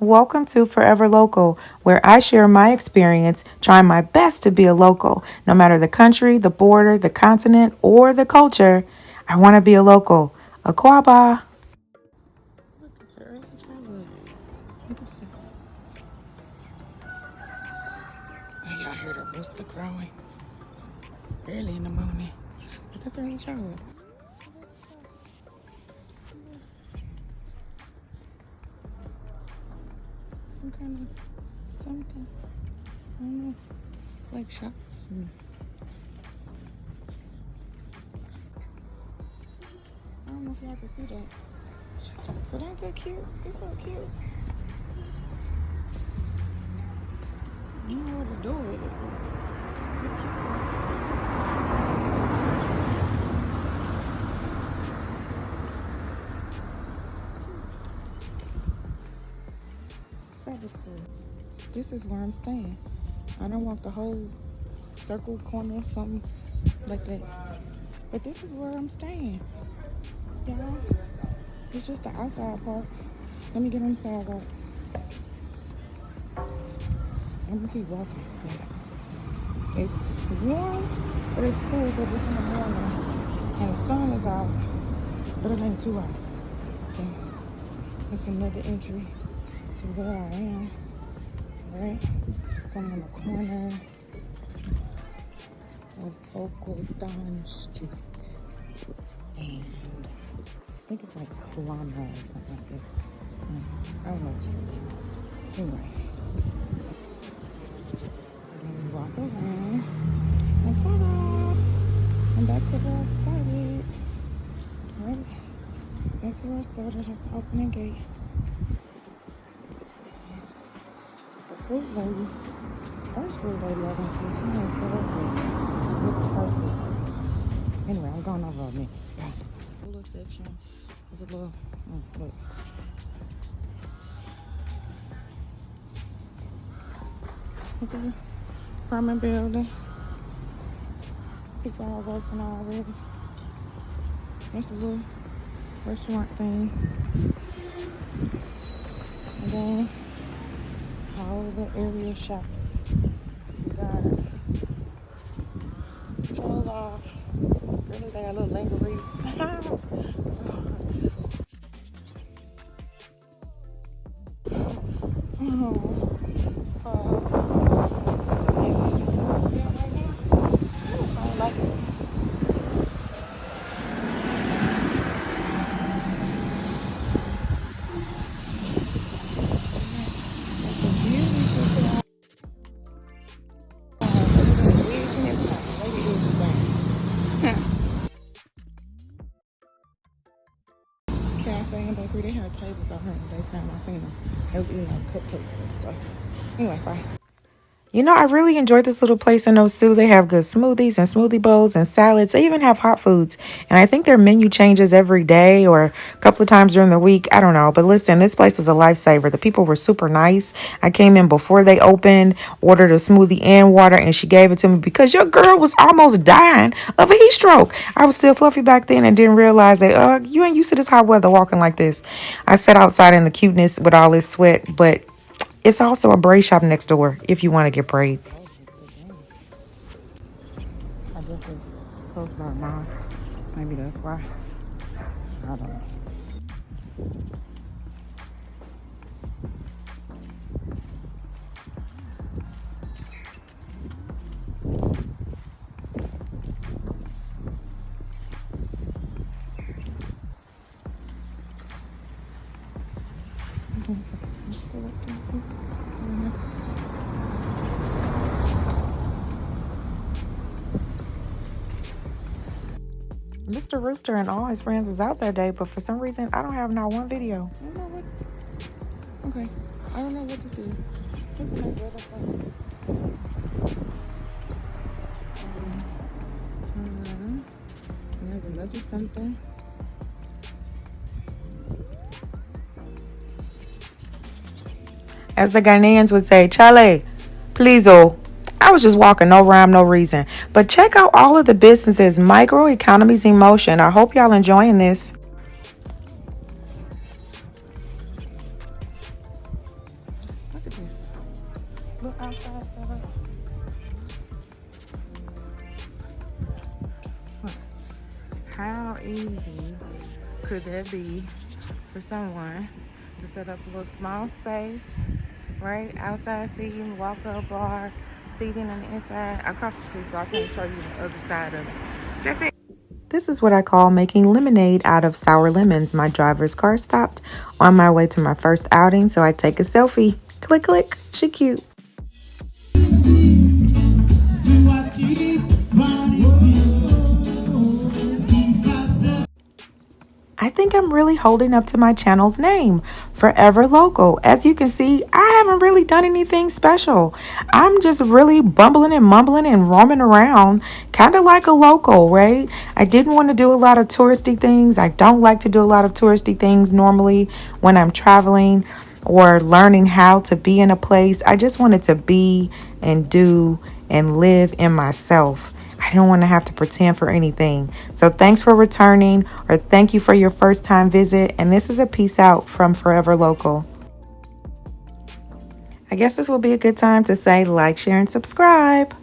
Welcome to Forever Local, where I share my experience trying my best to be a local. No matter the country, the border, the continent, or the culture, I want to be a local. Aquaba. Look, it's an early childhood. Look at that. Oh, y'all heard a rooster crowing early in the morning. But that's early childhood. Some kind of something. I don't know. It's like shops and I don't know if y'all can see that. But ain't that cute? It's so cute. You know what to do with it. It's cute though. Fabric store. This is where I'm staying. I don't want the whole circle corner, something like that. But this is where I'm staying. Y'all. It's just the outside part. Let me get on the sidewalk. I'm gonna keep walking. It's warm, but it's cool because it's in the morning and the sun is out, but it ain't too hot. So it's another entry to where I am. Right? So I'm on the corner of Oakwood Street. And I think it's like Kilometer or something like that. I don't know. Anyway. Then we walk around. And ta-da! And back to where I started. Right? Back to where I started. That's the opening gate. The fruit lady. First fruit lady I went to, she didn't set up yet. This is the first fruit lady. Anyway, I'm going over a minute. A little section. There's a little, look. Look at the apartment building. People are working already. There's a little restaurant thing. And then all of the area shops. You got stroll off. Really, they got a little lingerie. Cafe and bakery, they had tables out here in the daytime. I seen them. They was eating like cupcakes and stuff. Anyway, bye. You know, I really enjoyed this little place in Osu. They have good smoothies and smoothie bowls and salads. They even have hot foods. And I think their menu changes every day or a couple of times during the week. I don't know. But listen, this place was a lifesaver. The people were super nice. I came in before they opened, ordered a smoothie and water, and she gave it to me because your girl was almost dying of a heat stroke. I was still fluffy back then and didn't realize that, you ain't used to this hot weather walking like this. I sat outside in the cuteness with all this sweat, but it's also a braid shop next door if you want to get braids. I guess it's close by a mosque. Maybe that's why. I don't know. Mr. Rooster and all his friends was out that day, but for some reason, I don't have not one video. I don't know what. Okay. I don't know what this is. This is nice weather. Turn around. And there's another something. As the Ghanaians would say, Chale, please, oh. I was just walking, no rhyme, no reason. But check out all of the businesses, micro economies in motion. I hope y'all enjoying this. at this. Look outside setup. Look. How easy could that be for someone to set up a little small space, right? Outside seating, walk-up bar, seating on the inside. Across the street, so I can't show you the other side of it. That's it. This is what I call making lemonade out of sour lemons. My driver's car stopped on my way to my first outing, so I take a selfie. Click, click. She cute. I think I'm really holding up to my channel's name, Forever Local. As you can see, I haven't really done anything special. I'm just really bumbling and mumbling and roaming around, kind of like a local, right? I didn't want to do a lot of touristy things. I don't like to do a lot of touristy things normally when I'm traveling or learning how to be in a place. I just wanted to be and do and live in myself. I don't want to have to pretend for anything. So thanks for returning, or thank you for your first time visit. And this is a peace out from Forever Local. I guess this will be a good time to say like, share, and subscribe.